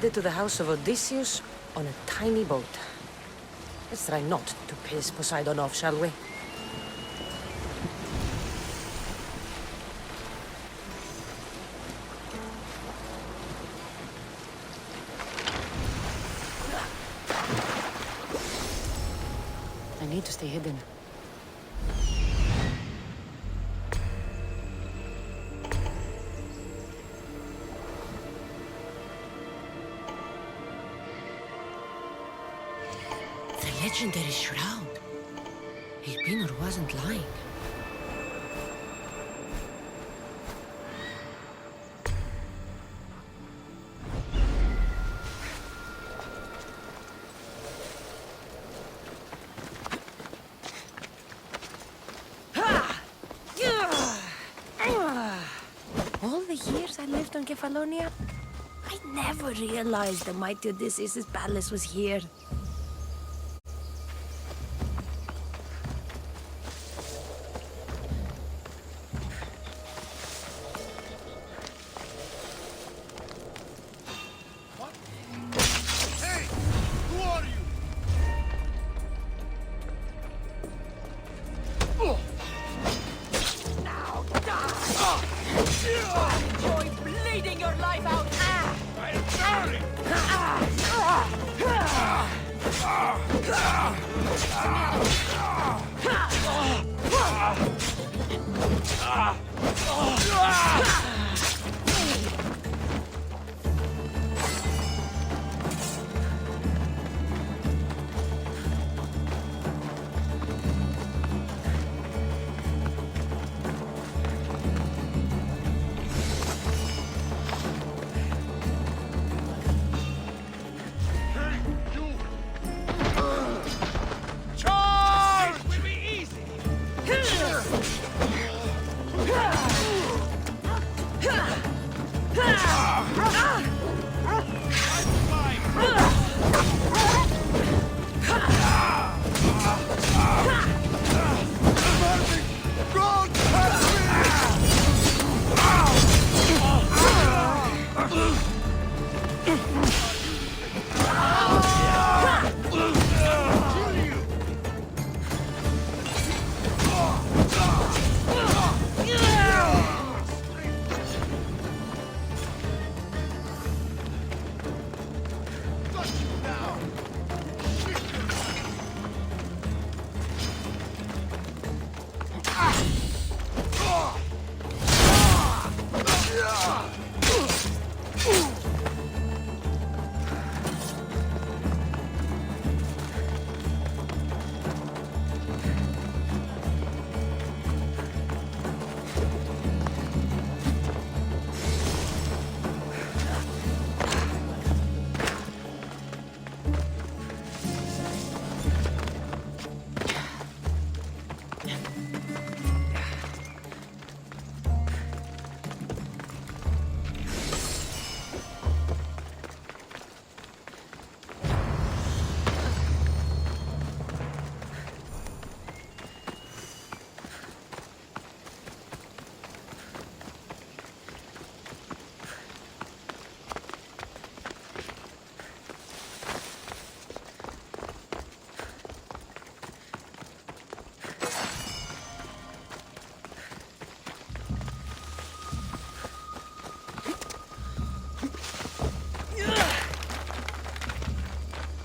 headed to the house of Odysseus on a tiny boat. Let's try not to piss Poseidon off, shall we? I need to stay hidden. The legendary shroud. Elpinor wasn't lying. All the years I lived on Kephallonia, I never realized the mighty Odysseus' palace was here. Enjoy bleeding your life out! I'm sorry!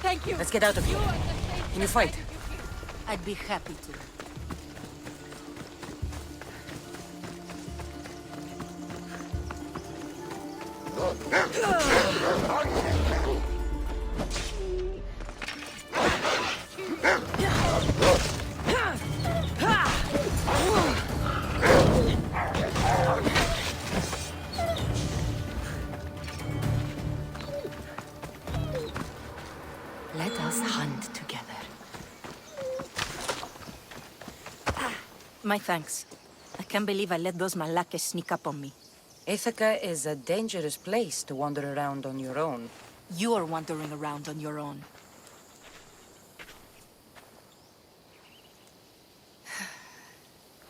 Thank you. Let's get out of here. Can you fight? I'd be happy to. Let us hunt together. My thanks. I can't believe I let those Malakas sneak up on me. Ithaca is a dangerous place to wander around on your own. You're wandering around on your own.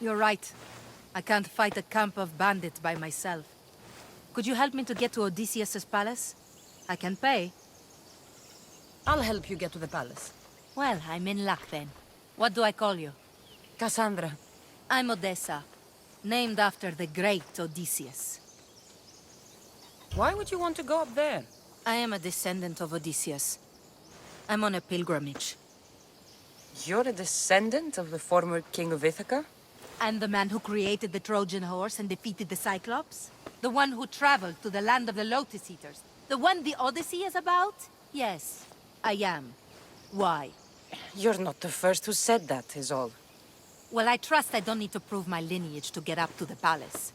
You're right. I can't fight a camp of bandits by myself. Could you help me to get to Odysseus' palace? I can pay. I'll help you get to the palace. Well, I'm in luck then. What do I call you? Cassandra. I'm Odessa, named after the great Odysseus. Why would you want to go up there? I am a descendant of Odysseus. I'm on a pilgrimage. You're a descendant of the former king of Ithaca? And the man who created the Trojan horse and defeated the Cyclops? The one who traveled to the land of the Lotus Eaters? The one the Odyssey is about? Yes, I am. Why? You're not the first who said that, is all. Well, I trust I don't need to prove my lineage to get up to the palace.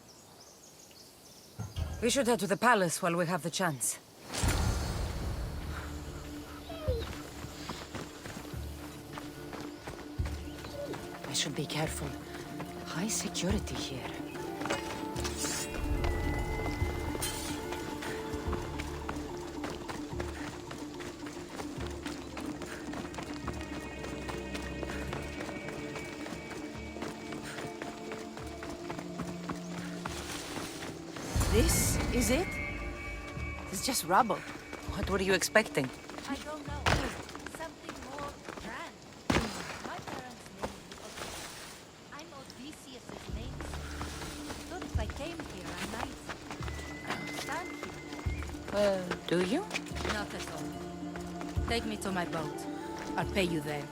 We should head to the palace while we have the chance. I should be careful. High security here. This is it? It's just rubble. What were you expecting? I don't know. Something more grand. My parents named me Odysseus. I'm Odysseus's namesake. Thought if I came here, I might stand here. Do you? Not at all. Take me to my boat. I'll pay you there.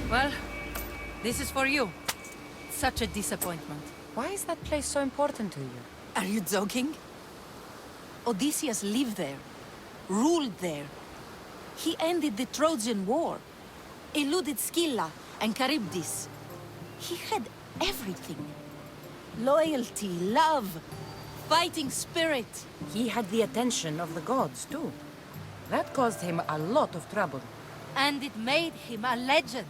Well, this is for you. Such a disappointment. Why is that place so important to you? Are you joking? Odysseus lived there, ruled there. He ended the Trojan War, eluded Scylla and Charybdis. He had everything. Loyalty, love, fighting spirit. He had the attention of the gods, too. That caused him a lot of trouble. And it made him a legend.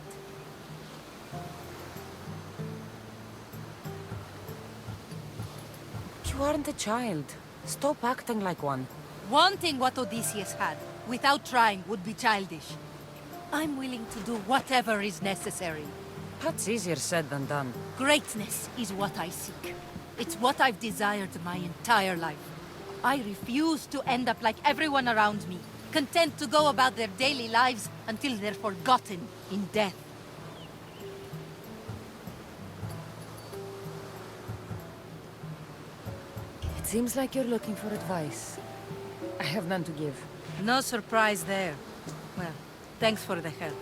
You aren't a child. Stop acting like one. Wanting what Odysseus had, without trying, would be childish. I'm willing to do whatever is necessary. That's easier said than done. Greatness is what I seek. It's what I've desired my entire life. I refuse to end up like everyone around me, content to go about their daily lives until they're forgotten in death. It seems like you're looking for advice. I have none to give. No surprise there. Well, thanks for the help.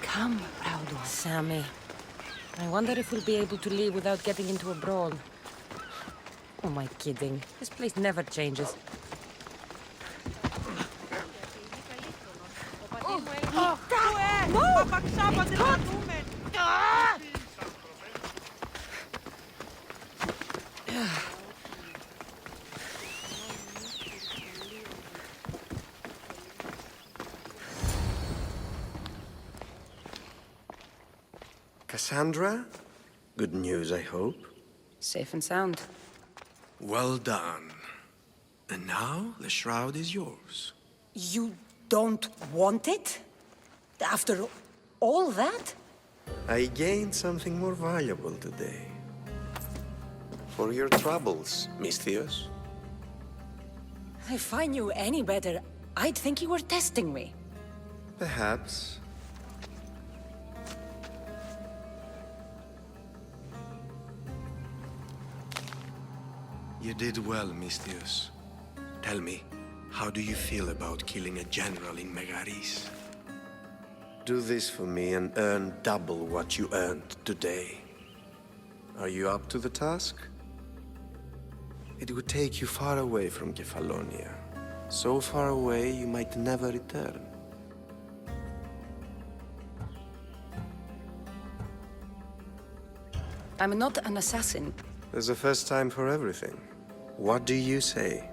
Come, proud one. Sammy. I wonder if we'll be able to leave without getting into a brawl. Who am I kidding? This place never changes. Cassandra? Good news, I hope. Safe and sound. Well done. And now the shroud is yours. You don't want it? After all that? I gained something more valuable today. For your troubles, Miss Theos. If I knew any better, I'd think you were testing me. Perhaps. You did well, Miss Theos. Tell me, how do you feel about killing a general in Megaris? Do this for me and earn double what you earned today. Are you up to the task? It would take you far away from Kephallonia. So far away you might never return. I'm not an assassin. There's a first time for everything. What do you say?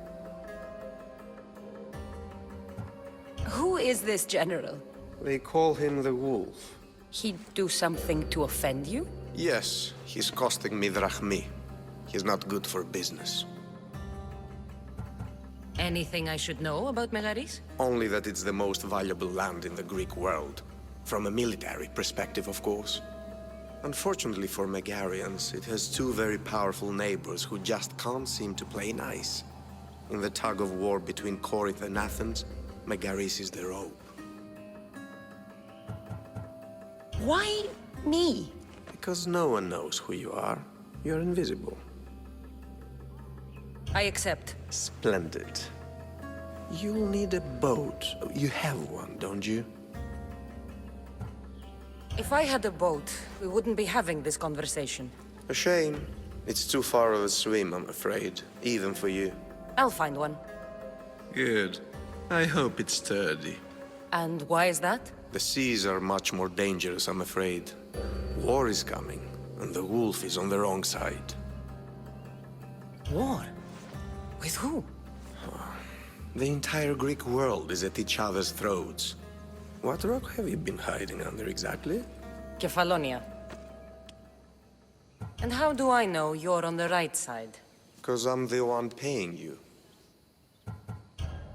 Who is this general? They call him the Wolf. He'd do something to offend you? Yes, he's costing me drachmi. He's not good for business. Anything I should know about Megaris? Only that it's the most valuable land in the Greek world. From a military perspective, of course. Unfortunately for Megarians, it has two very powerful neighbors who just can't seem to play nice. In the tug-of-war between Corinth and Athens, Megaris is the rope. Why me? Because no one knows who you are. You're invisible. I accept. Splendid. You'll need a boat. You have one, don't you? If I had a boat, we wouldn't be having this conversation. A shame. It's too far of a swim, I'm afraid. Even for you. I'll find one. Good. I hope it's sturdy. And why is that? The seas are much more dangerous, I'm afraid. War is coming, and the wolf is on the wrong side. War? With who? The entire Greek world is at each other's throats. What rock have you been hiding under exactly? Kephallonia. And how do I know you're on the right side? 'Cause I'm the one paying you.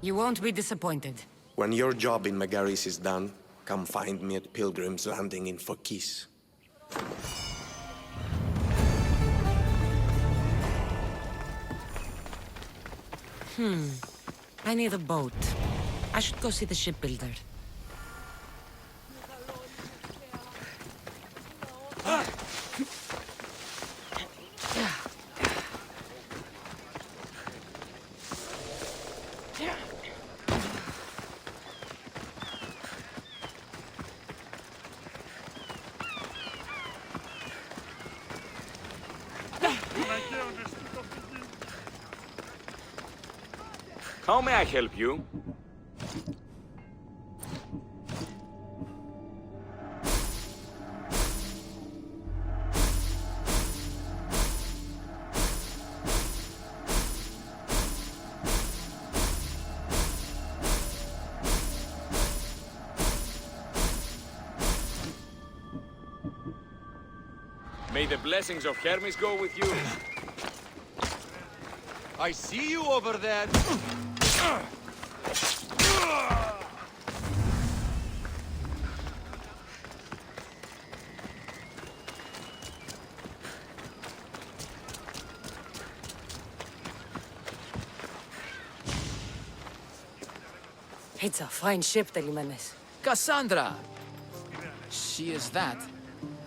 You won't be disappointed. When your job in Megaris is done, come find me at Pilgrim's Landing in Phokis. I need a boat. I should go see the shipbuilder. How may I help you? May the blessings of Hermes go with you. I see you over there. It's a fine ship, Telimenes. Cassandra! She is that.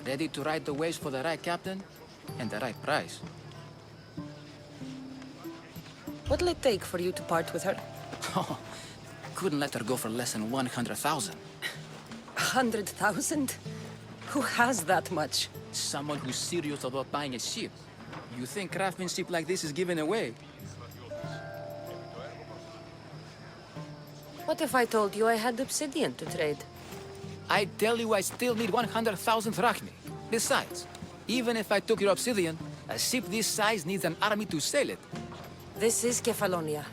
Ready to ride the waves for the right captain and the right price. What'll it take for you to part with her? Oh, couldn't let her go for less than 100,000. 100,000? Who has that much? Someone who's serious about buying a ship. You think craftsmanship like this is given away? What if I told you I had obsidian to trade? I tell you I still need 100,000 drachmi. Besides, even if I took your obsidian, a ship this size needs an army to sail it. This is Kephallonia.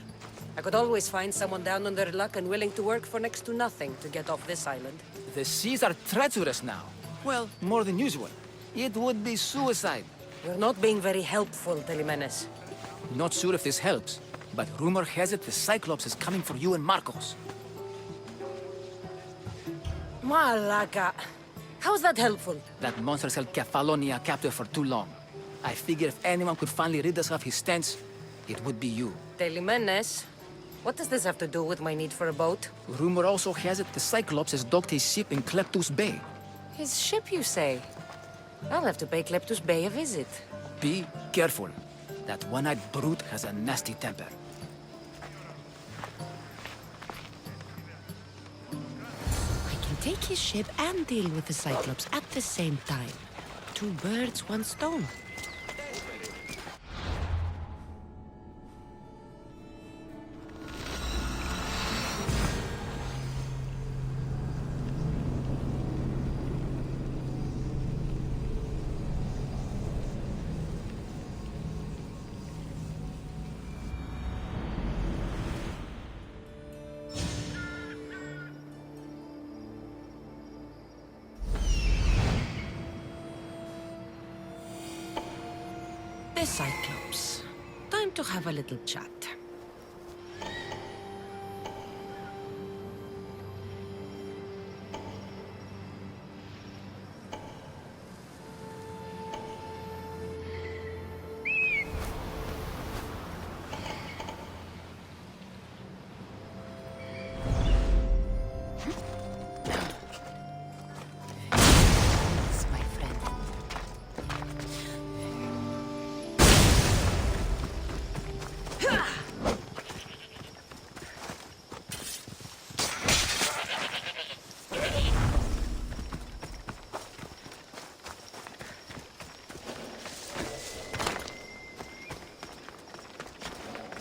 I could always find someone down on their luck and willing to work for next to nothing to get off this island. The seas are treacherous now. Well, more than usual. It would be suicide. You're not being very helpful, Telimenes. Not sure if this helps, but rumor has it the Cyclops is coming for you and Marcos. Malaka! How's that helpful? That monster's held Kephallonia captive for too long. I figure if anyone could finally rid us of his stench, it would be you. Telimenes? What does this have to do with my need for a boat? Rumor also has it the Cyclops has docked his ship in Kleptus Bay. His ship, you say? I'll have to pay Kleptus Bay a visit. Be careful. That one-eyed brute has a nasty temper. I can take his ship and deal with the Cyclops at the same time. Two birds, one stone. The Cyclops. Time to have a little chat. Yes, my friend.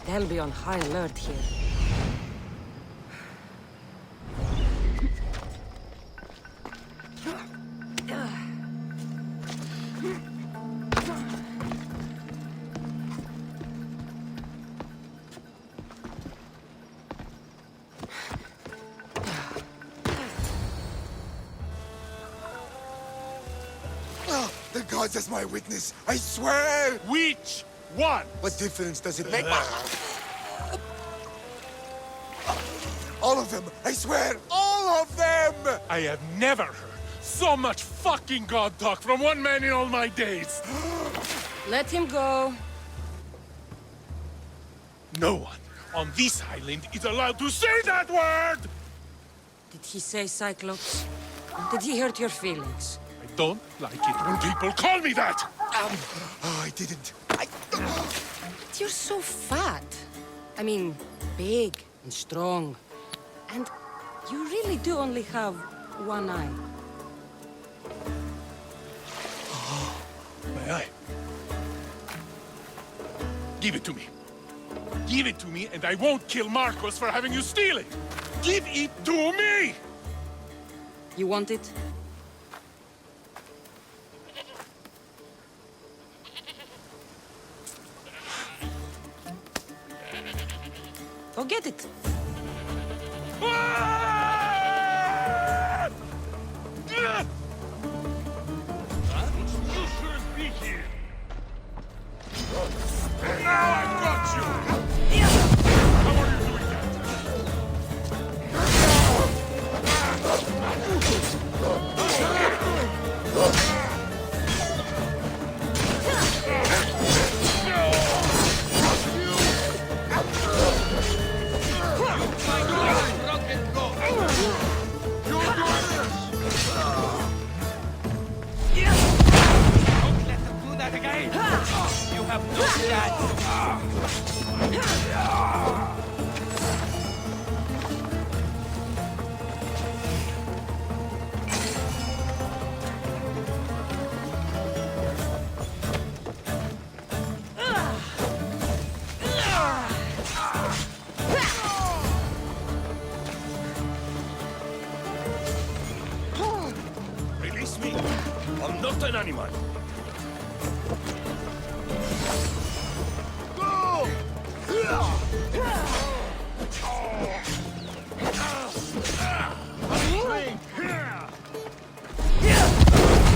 They'll be on high alert here. The gods as my witness, I swear! Which one? What difference does it make? All of them, I swear, all of them! I have never heard so much fucking god talk from one man in all my days. Let him go. No one on this island is allowed to say that word! Did he say Cyclops? Did he hurt your feelings? I don't like it when people call me that! Oh, I didn't. You're so fat. I mean, big and strong. And you really do only have one eye. My eye. Give it to me. Give it to me and I won't kill Marcos for having you steal it! Give it to me! You want it? Go get it. Ah! Ah! You shouldn't be here. Now I've got you! How are you doing that? I'm not an animal.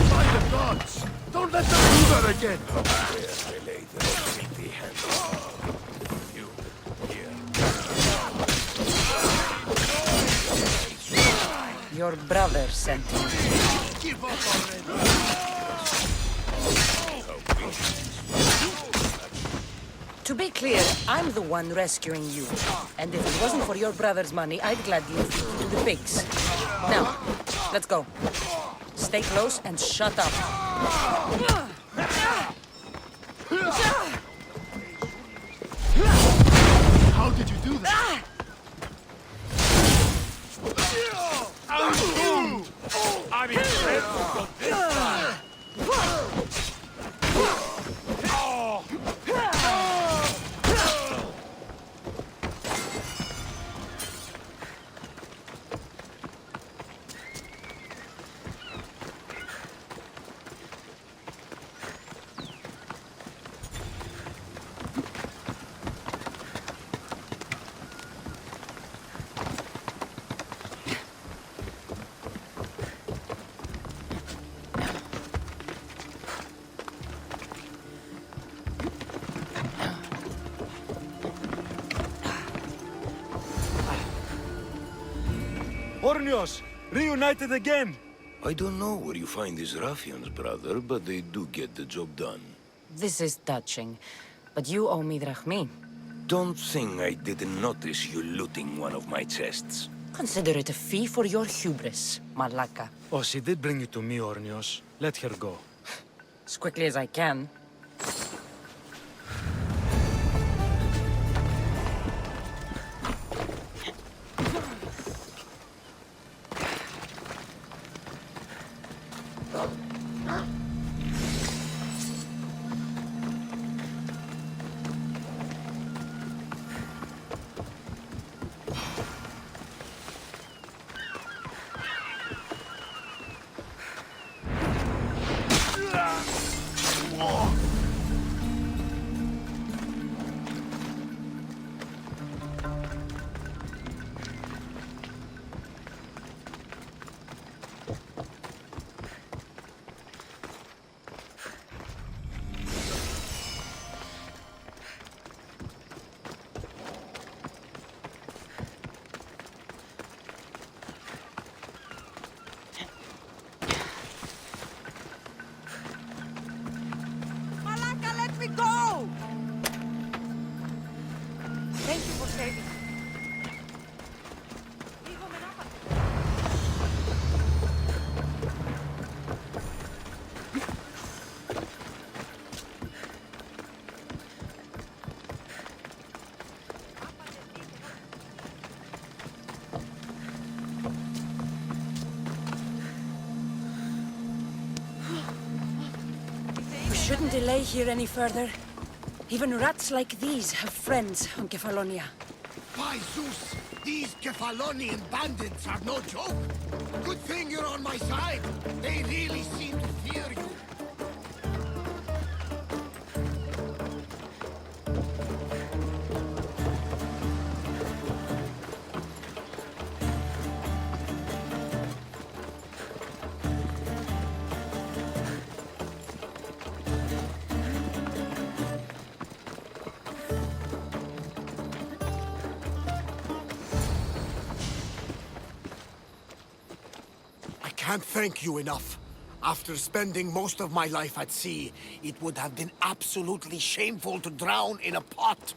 By the gods! Don't let them do that again! Your brother sent me. Give up already! To be clear, I'm the one rescuing you. And if it wasn't for your brother's money, I'd gladly feed you to the pigs. Now, let's go. Stay close and shut up. How did you do that? I'm impressed with this time. Ornios, reunited again! I don't know where you find these ruffians, brother, but they do get the job done. This is touching, but you owe me drachmi. Don't think I didn't notice you looting one of my chests. Consider it a fee for your hubris, Malaka. Oh, she did bring you to me, Ornios. Let her go. As quickly as I can. Malaka, let me go! Thank you for saving me. We shouldn't delay here any further. Even rats like these have friends on Kephallonia. By Zeus, these Kephalonian bandits are no joke. Good thing you're on my side. They really seem to fear you. I can't thank you enough. After spending most of my life at sea, it would have been absolutely shameful to drown in a pot.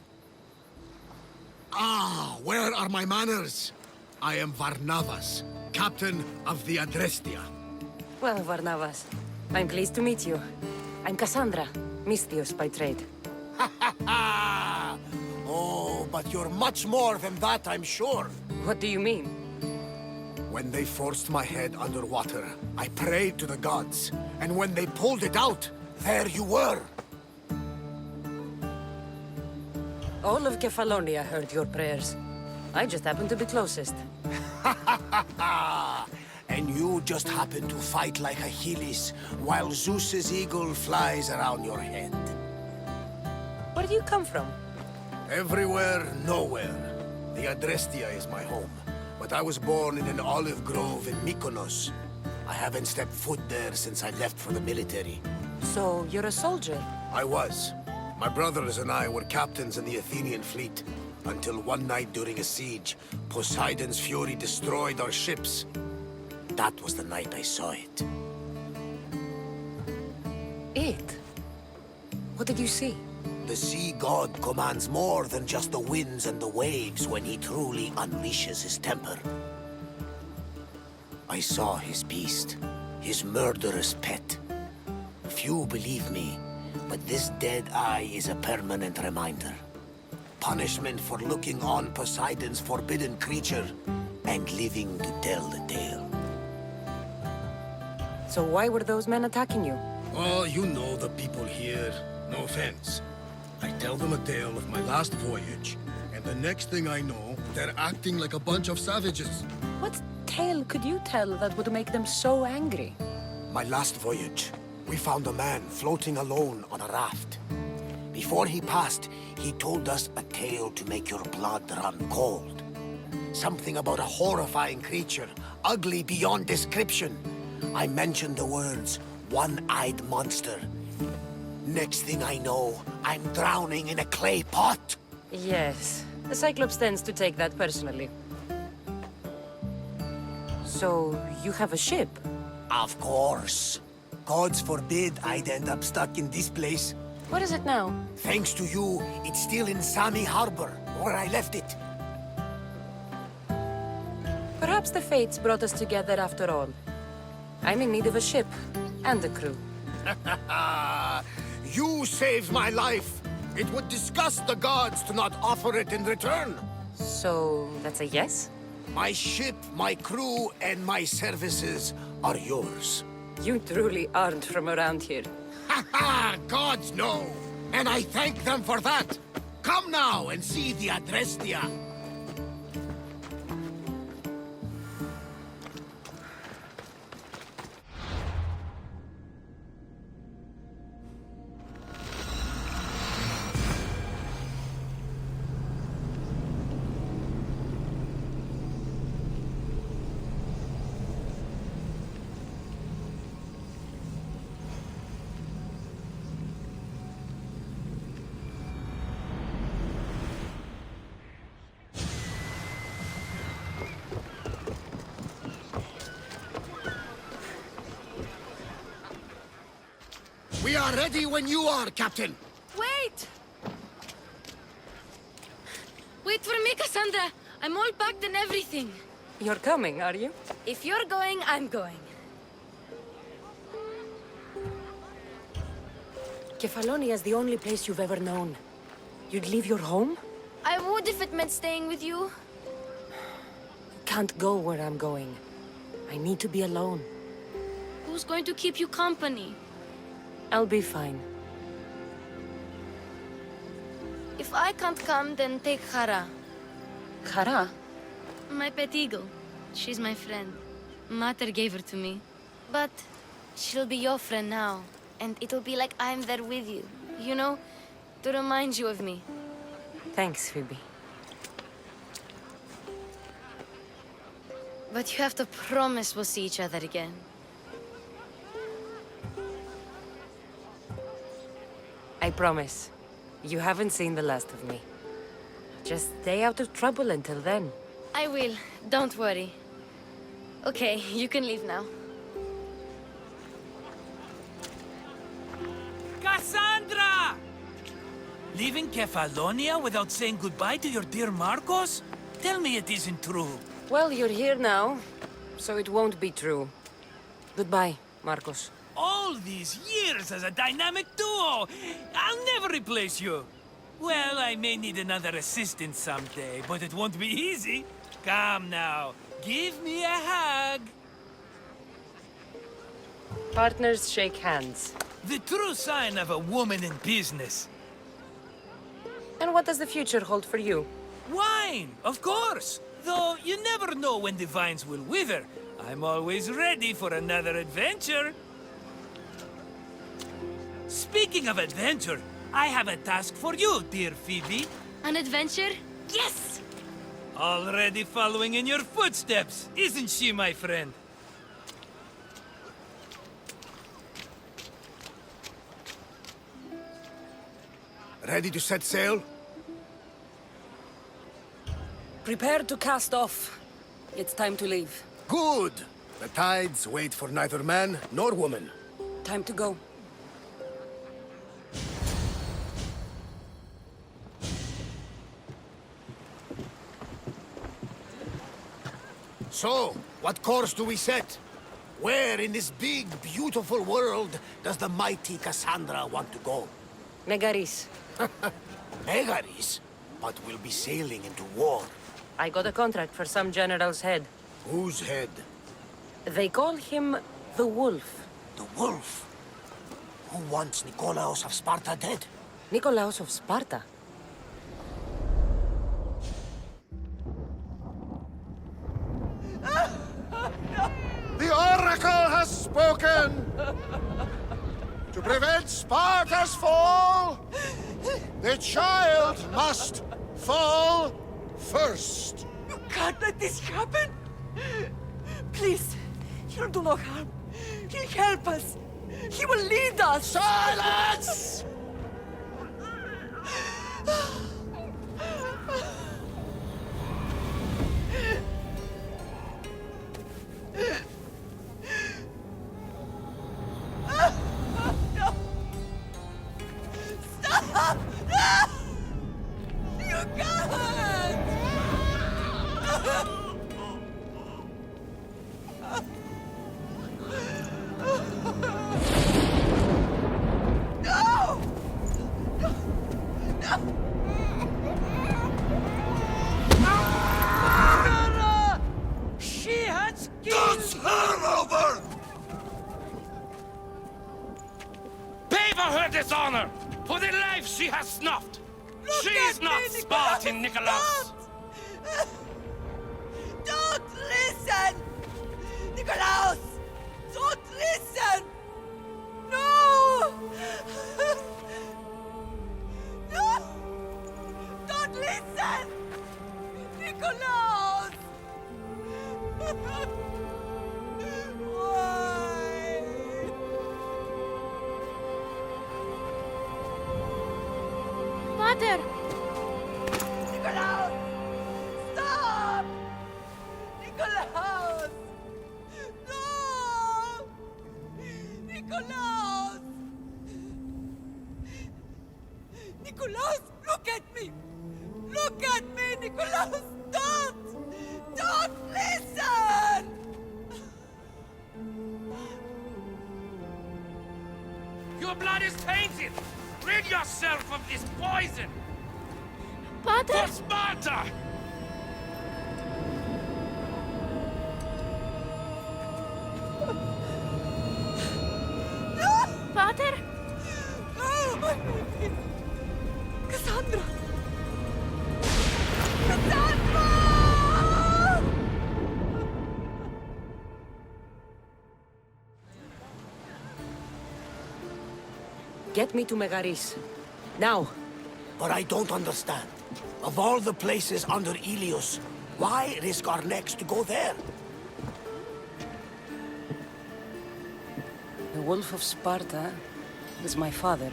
Ah, where are my manners? I am Varnavas, captain of the Adrestia. Well, Varnavas, I'm pleased to meet you. I'm Cassandra, Misthios by trade. Oh, but you're much more than that, I'm sure. What do you mean? When they forced my head underwater, I prayed to the gods. And when they pulled it out, there you were. All of Kephallonia heard your prayers. I just happened to be closest. and you just happen to fight like Achilles while Zeus's eagle flies around your head. Where do you come from? Everywhere, nowhere. The Adrestia is my home, but I was born in an olive grove in Mykonos. I haven't stepped foot there since I left for the military. So, you're a soldier? I was. My brothers and I were captains in the Athenian fleet, until one night during a siege, Poseidon's fury destroyed our ships. That was the night I saw it. It? What did you see? The sea god commands more than just the winds and the waves when he truly unleashes his temper. I saw his beast, his murderous pet. Few believe me, but this dead eye is a permanent reminder. Punishment for looking on Poseidon's forbidden creature and living to tell the tale. So why were those men attacking you? Oh, you know the people here. No offense. I tell them a tale of my last voyage, and the next thing I know, they're acting like a bunch of savages. What tale could you tell that would make them so angry? My last voyage, we found a man floating alone on a raft. Before he passed, he told us a tale to make your blood run cold. Something about a horrifying creature, ugly beyond description. I mentioned the words, one-eyed monster. Next thing I know, I'm drowning in a clay pot. Yes. The Cyclops tends to take that personally. So, you have a ship? Of course. Gods forbid I'd end up stuck in this place. What is it now? Thanks to you, it's still in Sami Harbor, where I left it. Perhaps the fates brought us together after all. I'm in need of a ship, and a crew. You saved my life. It would disgust the gods to not offer it in return. So, that's a yes? My ship, my crew, and my services are yours. You truly aren't from around here. Ha ha! Gods know! And I thank them for that! Come now and see the Adrestia! We are ready when you are, Captain! Wait! Wait for me, Cassandra! I'm all packed and everything. You're coming, are you? If you're going, I'm going. Kephallonia is the only place you've ever known. You'd leave your home? I would if it meant staying with you. Can't go where I'm going. I need to be alone. Who's going to keep you company? I'll be fine. If I can't come, then take Hara. Kara? My pet eagle. She's my friend. Mater gave her to me. But she'll be your friend now. And it'll be like I'm there with you. You know? To remind you of me. Thanks, Phoebe. But you have to promise we'll see each other again. I promise. You haven't seen the last of me. Just stay out of trouble until then. I will. Don't worry. Okay, you can leave now. Cassandra! Leaving Kephallonia without saying goodbye to your dear Marcos? Tell me it isn't true. Well, you're here now, so it won't be true. Goodbye, Marcos. All these years as a dynamic duo! I'll never replace you! Well, I may need another assistant someday, but it won't be easy. Come now, give me a hug! Partners shake hands. The true sign of a woman in business. And what does the future hold for you? Wine, of course! Though you never know when the vines will wither. I'm always ready for another adventure. Speaking of adventure, I have a task for you, dear Phoebe. An adventure? Yes! Already following in your footsteps, isn't she, my friend? Ready to set sail? Prepare to cast off. It's time to leave. Good! The tides wait for neither man nor woman. Time to go. So, what course do we set? Where in this big, beautiful world does the mighty Cassandra want to go? Megaris. Megaris? But we'll be sailing into war. I got a contract for some general's head. Whose head? They call him the Wolf. The Wolf? Who wants Nikolaos of Sparta dead? Nikolaos of Sparta? The Oracle has spoken! To prevent Sparta's fall, the child must fall first. You can't let this happen! Please, he'll do no harm. He'll help us. He will lead us. Silence! Stop! No! You can't! No! No! Murderer! She has killed... Does her over! Pay for her dishonor! For the life she has snuffed! She is not Spartan, Nikolaos! Don't listen! Nikolaos! Don't listen! No! No! Don't listen! Nikolaos! Why? Mother! Nikolaos! Stop! Nikolaos! No! Nikolaos! Nikolaos, look at me! Look at me, Nikolaos! Don't! Don't listen! Your blood is tainted! Rid yourself of this poison! Pater! For Sparta! Pater! Oh, my baby! Cassandra! Cassandra! Get me to Megaris. Now. But I don't understand. Of all the places under Ilios, why risk our necks to go there? The Wolf of Sparta is my father.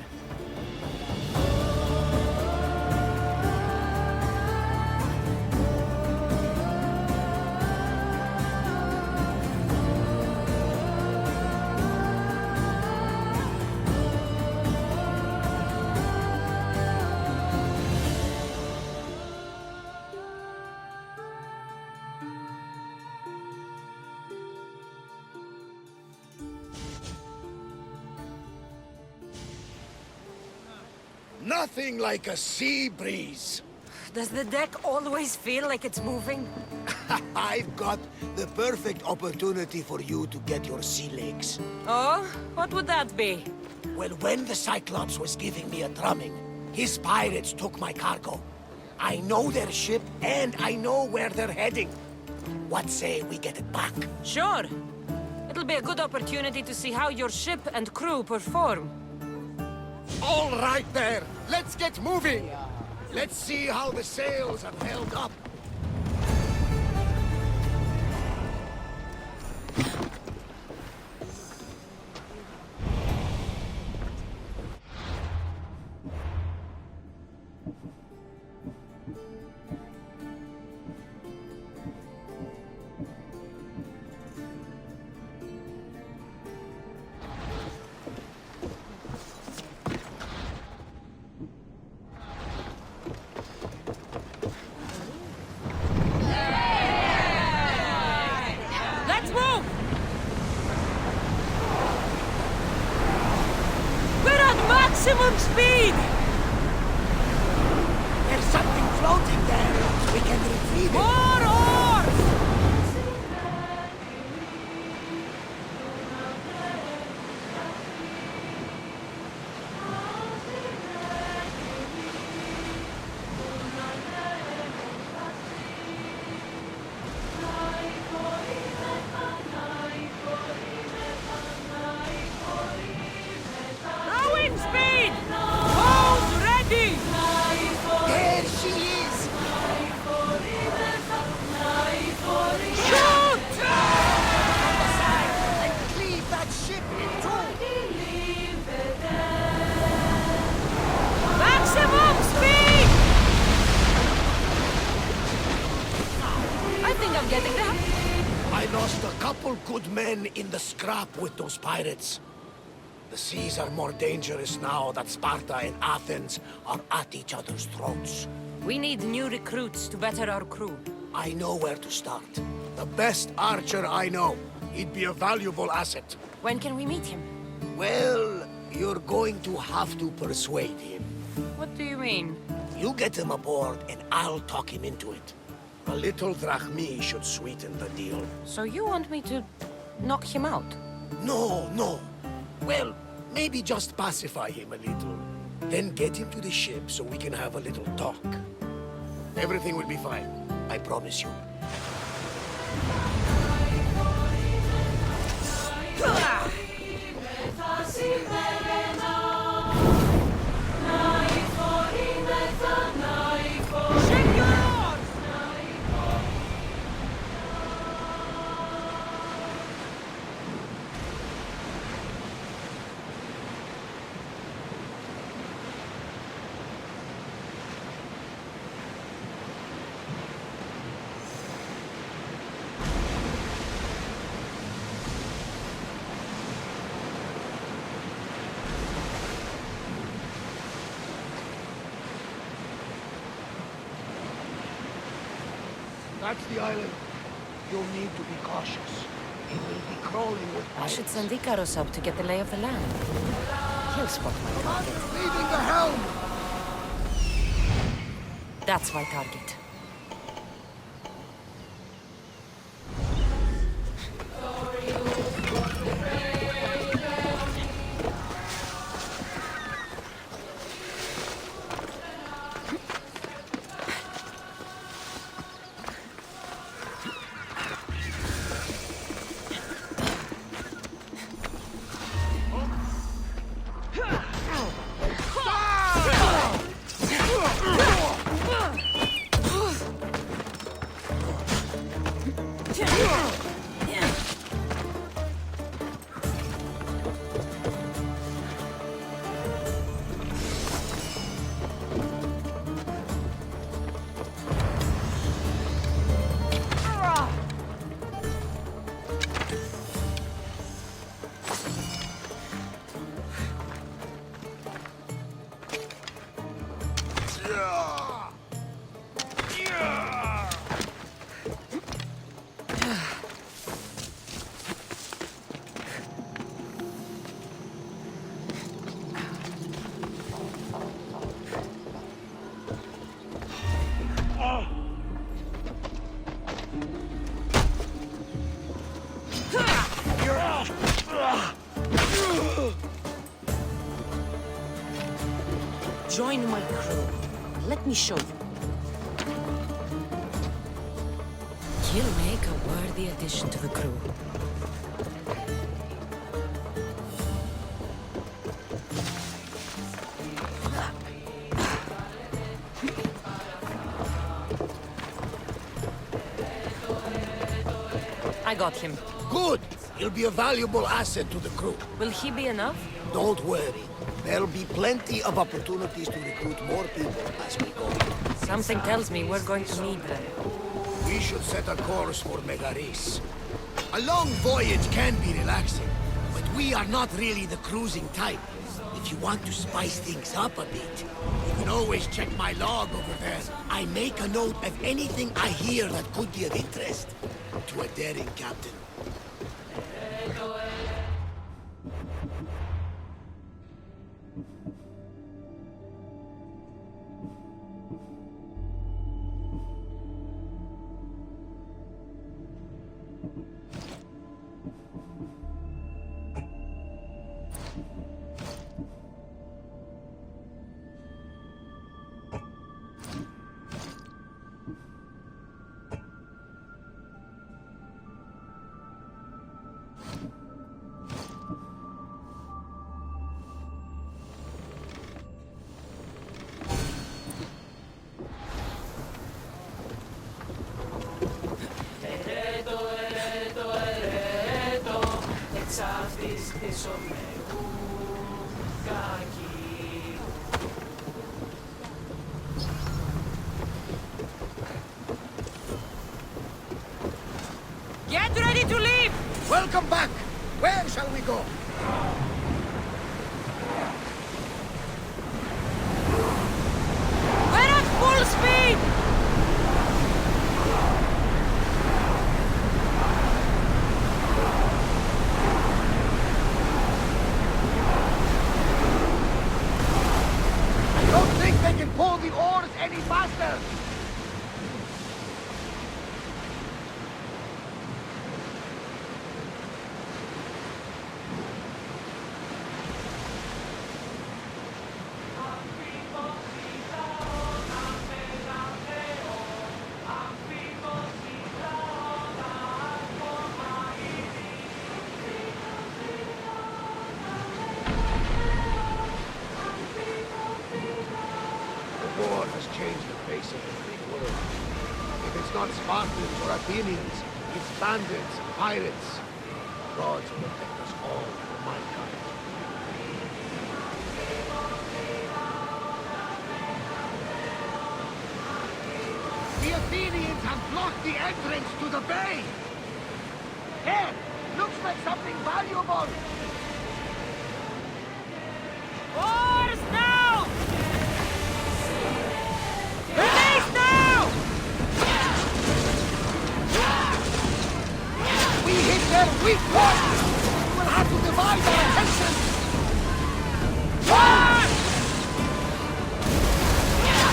Nothing like a sea breeze. Does the deck always feel like it's moving? I've got the perfect opportunity for you to get your sea legs. Oh? What would that be? Well, when the Cyclops was giving me a drumming, his pirates took my cargo. I know their ship, and I know where they're heading. What say we get it back? Sure. It'll be a good opportunity to see how your ship and crew perform. All right there. Let's get moving. Let's see how the sails have held up. Let's move! We're at maximum speed! There's something floating there. We can retrieve it. More oars! Rowing speed! Bows ready! There she is! Shoot! On the side and cleave that ship in two! Maximum speed! I think I'm getting that. I lost a couple good men in the scrap with those pirates. The seas are more dangerous now that Sparta and Athens are at each other's throats. We need new recruits to better our crew. I know where to start. The best archer I know. He'd be a valuable asset. When can we meet him? Well, you're going to have to persuade him. What do you mean? You get him aboard and I'll talk him into it. A little drachmi should sweeten the deal. So you want me to knock him out? No, no. Well, maybe just pacify him a little. Then get him to the ship so we can have a little talk. Everything will be fine. I promise you. That's the island. You'll need to be cautious. It will be crawling with I pirates. should send Icaros up to get the lay of the land. He'll spot my target. Leaving the helm! That's my target. Join my crew. Let me show you. He'll make a worthy addition to the crew. I got him. Good! He'll be a valuable asset to the crew. Will he be enough? Don't worry. There'll be plenty of opportunities to recruit more people as we go. Something tells me we're going to need them. We should set a course for Megaris. A long voyage can be relaxing, but we are not really the cruising type. If you want to spice things up a bit, you can always check my log over there. I make a note of anything I hear that could be of interest to a daring captain. Get ready to leave! Welcome back! Where shall we go? We're at full speed! I don't think they can pull the oars any faster! The war has changed the face of the Greek world. If it's not Spartans or Athenians, it's bandits, pirates. Gods protect us all from mankind. The Athenians have blocked the entrance to the bay! Here! Looks like something valuable! Oars now! Release now! We hit their weak point! We'll have to divide our attention!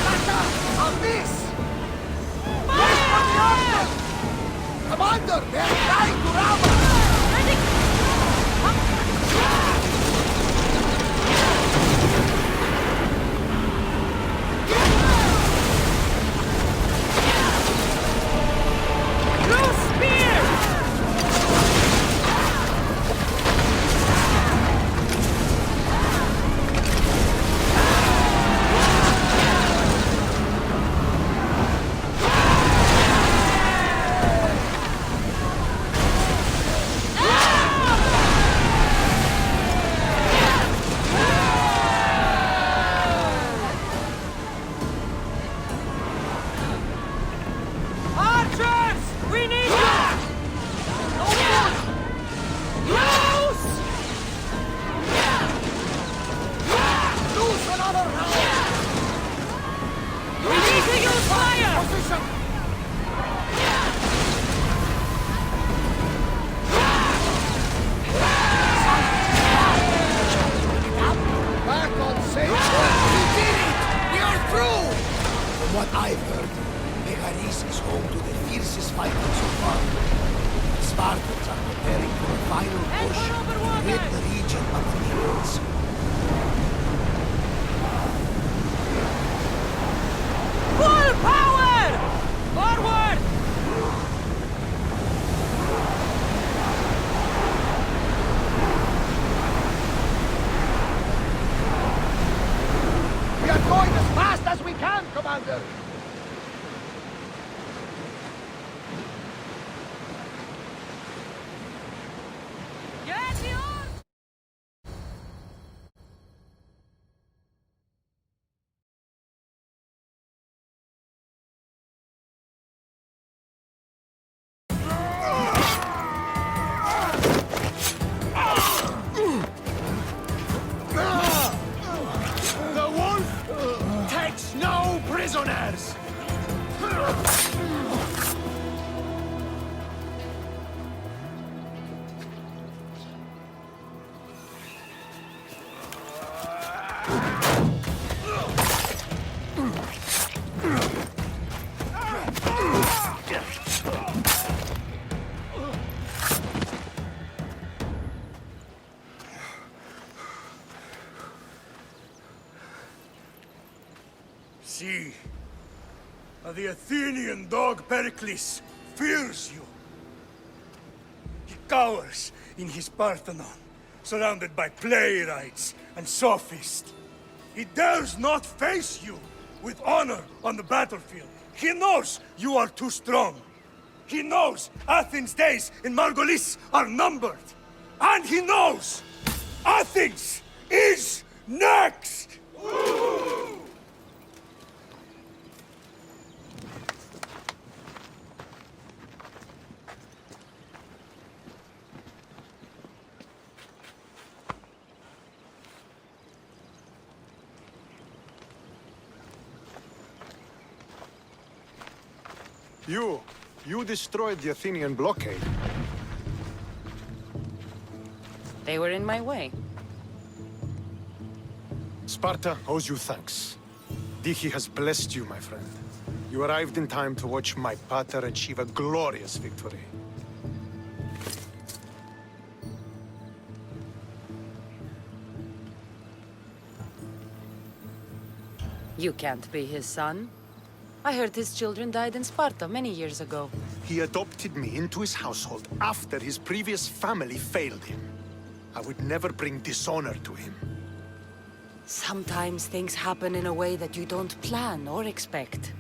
Attack on this! Wait for the order! Commander, they're trying to rob us! Ready! commander! The wolf takes no prisoners! See, the Athenian dog Pericles fears you. He cowers in his Parthenon, surrounded by playwrights and sophists. He dares not face you with honor on the battlefield. He knows you are too strong. He knows Athens' days in Margolis are numbered. And he knows Athens is next! You destroyed the Athenian blockade. They were in my way. Sparta owes you thanks. Dihi has blessed you, my friend. You arrived in time to watch my pater achieve a glorious victory. You can't be his son. I heard his children died in Sparta many years ago. He adopted me into his household after his previous family failed him. I would never bring dishonor to him. Sometimes things happen in a way that you don't plan or expect.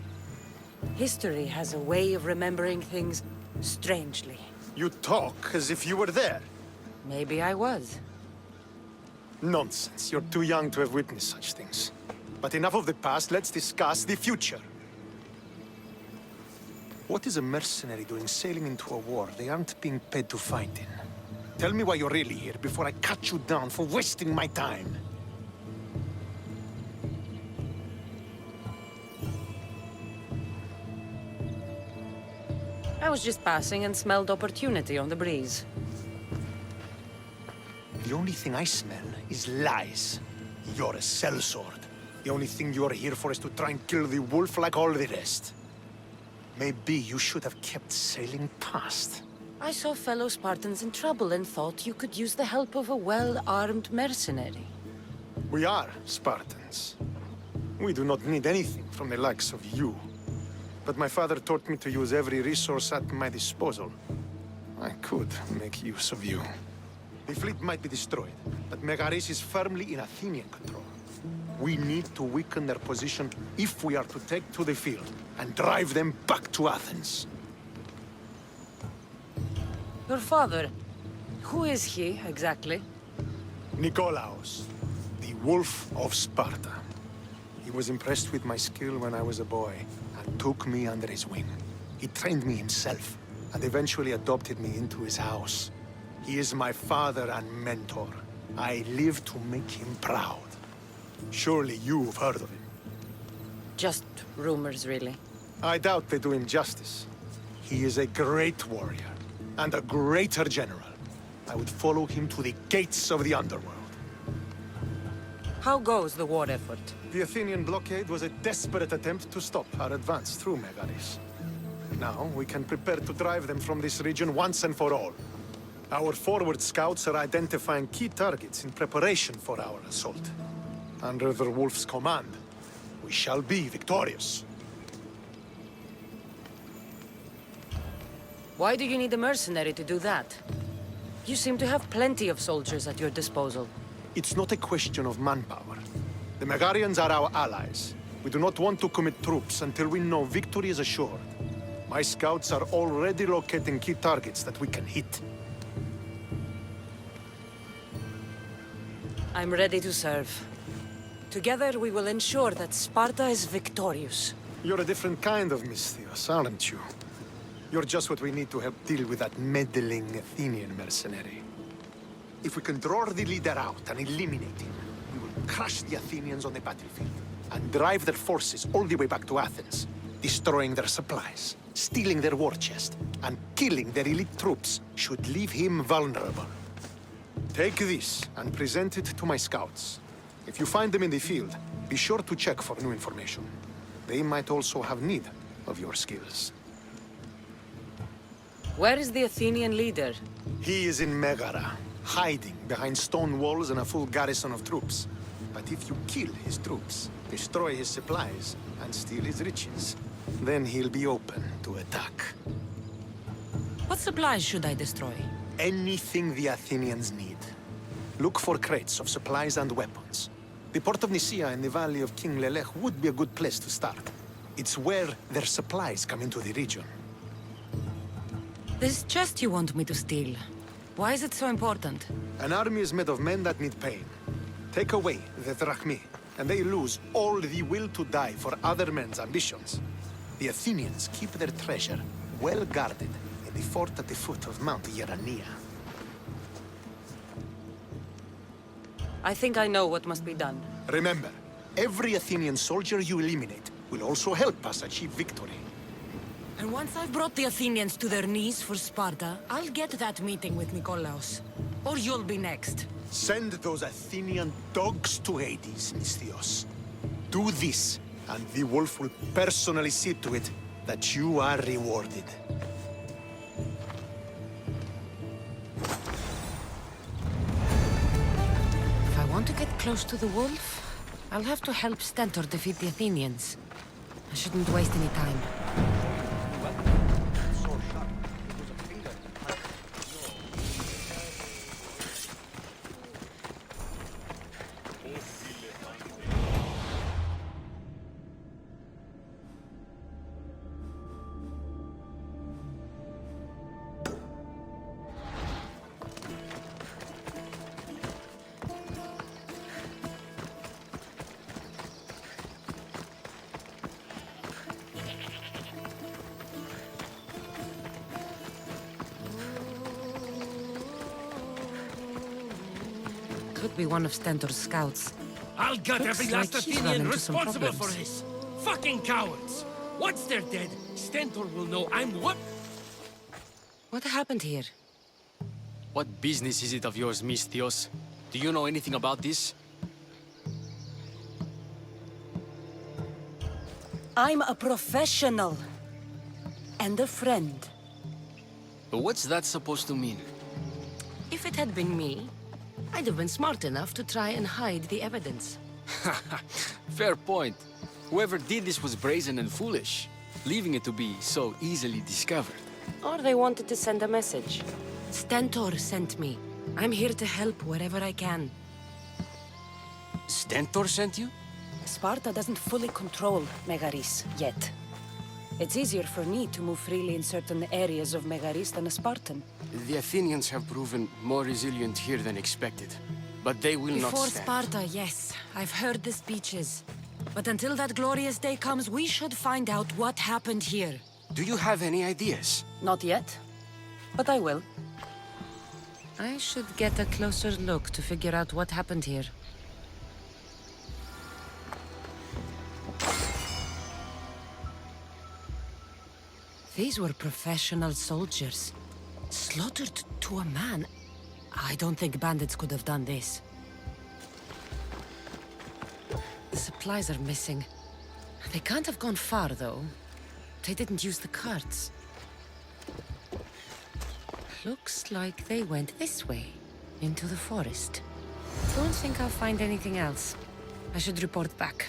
History has a way of remembering things strangely. You talk as if you were there. Maybe I was. Nonsense. You're too young to have witnessed such things. But enough of the past, let's discuss the future. What is a mercenary doing sailing into a war they aren't being paid to fight in? Tell me why you're really here before I cut you down for wasting my time. I was just passing and smelled opportunity on the breeze. The only thing I smell is lies. You're a sellsword. The only thing you're here for is to try and kill the wolf like all the rest. Maybe you should have kept sailing past. I saw fellow Spartans in trouble and thought you could use the help of a well-armed mercenary. We are Spartans. We do not need anything from the likes of you. But my father taught me to use every resource at my disposal. I could make use of you. The fleet might be destroyed, but Megaris is firmly in Athenian control. We need to weaken their position if we are to take to the field and drive them back to Athens. Your father, who is he exactly? Nikolaos, the Wolf of Sparta. He was impressed with my skill when I was a boy and took me under his wing. He trained me himself and eventually adopted me into his house. He is my father and mentor. I live to make him proud. Surely you've heard of him. Just rumors, really. I doubt they do him justice. He is a great warrior and a greater general. I would follow him to the gates of the underworld. How goes the war effort? The Athenian blockade was a desperate attempt to stop our advance through Megaris. Now we can prepare to drive them from this region once and for all. Our forward scouts are identifying key targets in preparation for our assault. Under the Wolf's command, we shall be victorious. Why do you need a mercenary to do that? You seem to have plenty of soldiers at your disposal. It's not a question of manpower. The Megarians are our allies. We do not want to commit troops until we know victory is assured. My scouts are already locating key targets that we can hit. I'm ready to serve. Together, we will ensure that Sparta is victorious. You're a different kind of Misthios, aren't you? You're just what we need to help deal with that meddling Athenian mercenary. If we can draw the leader out and eliminate him, we will crush the Athenians on the battlefield and drive their forces all the way back to Athens, destroying their supplies, stealing their war chest, and killing their elite troops should leave him vulnerable. Take this and present it to my scouts. If you find them in the field, be sure to check for new information. They might also have need of your skills. Where is the Athenian leader? He is in Megara, hiding behind stone walls and a full garrison of troops. But if you kill his troops, destroy his supplies, and steal his riches, then he'll be open to attack. What supplies should I destroy? Anything the Athenians need. Look for crates of supplies and weapons. The port of Nicaea in the valley of King Lelech would be a good place to start. It's where their supplies come into the region. This chest you want me to steal. Why is it so important? An army is made of men that need pain. Take away the drachmi, and they lose all the will to die for other men's ambitions. The Athenians keep their treasure well guarded in the fort at the foot of Mount Yerania. I think I know what must be done. Remember, every Athenian soldier you eliminate will also help us achieve victory. And once I've brought the Athenians to their knees for Sparta, I'll get that meeting with Nikolaos. Or you'll be next. Send those Athenian dogs to Hades, Misthios. Do this, and the wolf will personally see to it that you are rewarded. If I want to get close to the wolf, I'll have to help Stentor defeat the Athenians. I shouldn't waste any time. Could be one of Stentor's scouts. I'll gut Looks every like last he's run Athenian into some responsible for problems. this. Fucking cowards! Once they're dead, Stentor will know I'm what? What happened here? What business is it of yours, Misthios? Do you know anything about this? I'm a professional. And a friend. But what's that supposed to mean? If it had been me, I'd have been smart enough to try and hide the evidence. Fair point. Whoever did this was brazen and foolish, leaving it to be so easily discovered. Or they wanted to send a message. Stentor sent me. I'm here to help wherever I can. Stentor sent you? Sparta doesn't fully control Megaris yet. It's easier for me to move freely in certain areas of Megaris than a Spartan. The Athenians have proven more resilient here than expected. But they will not Before stand. Sparta, yes. I've heard the speeches. But until that glorious day comes, we should find out what happened here. Do you have any ideas? Not yet. But I will. I should get a closer look to figure out what happened here. These were professional soldiers. Slaughtered to a man. I don't think bandits could have done this. The supplies are missing. They can't have gone far, though. They didn't use the carts. Looks like they went this way, into the forest. Don't think I'll find anything else. I should report back.